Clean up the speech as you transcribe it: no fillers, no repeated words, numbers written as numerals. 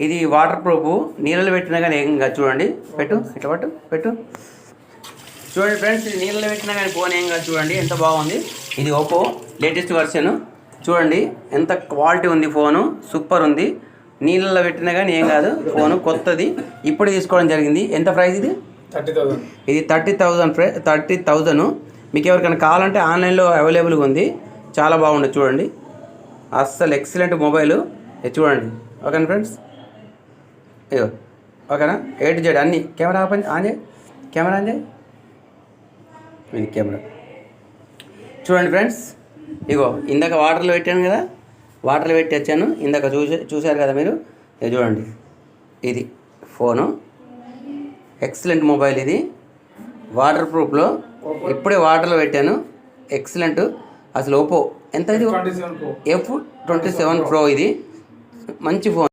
ఇది water proof, నీళ్ళలో పెట్టినా కానీ ఏం కాదు. చూడండి, పెట్టు ఇట్లా పెట్టు. చూడండి ఫ్రెండ్స్, ఇది నీళ్ళలో పెట్టినా కానీ ఫోన్ ఏం కాదు. చూడండి ఎంత బాగుంది. ఇది ఓపో లేటెస్ట్ వర్షన్. చూడండి ఎంత క్వాలిటీ ఉంది, ఫోను సూపర్ ఉంది. నీళ్ళలో పెట్టినా కానీ ఏం కాదు. ఫోను కొత్తది, ఇప్పుడు తీసుకోవడం జరిగింది. ఎంత ప్రైస్ ఇది? 30,000. ఇది 30,000. మీకు ఎవరికైనా కావాలంటే ఆన్లైన్లో అవైలబుల్గా ఉంది. చాలా బాగుంది. చూడండి అస్సలు ఎక్సలెంట్ మొబైల్. ఇది చూడండి. ఓకేనా ఫ్రెండ్స్? ఇగో ఓకేనా, A to Z అన్నీ. కెమెరా ఆన్ చేయి, కెమెరా ఆన్ చేయి. ఇది కెమెరా. చూడండి ఫ్రెండ్స్, ఇగో ఇందాక వాటర్లో పెట్టాను కదా, వాటర్లో పెట్టి వచ్చాను. ఇందాక చూశారు కదా మీరు. ఇది చూడండి, ఇది ఫోను ఎక్సలెంట్ మొబైల్. ఇది వాటర్ ప్రూఫ్లో ఇప్పుడే వాటర్లో పెట్టాను. ఎక్సలెంట్ అసలు. ఓపో ఎంత ఇది? F27 Pro. ఇది మంచి ఫోన్.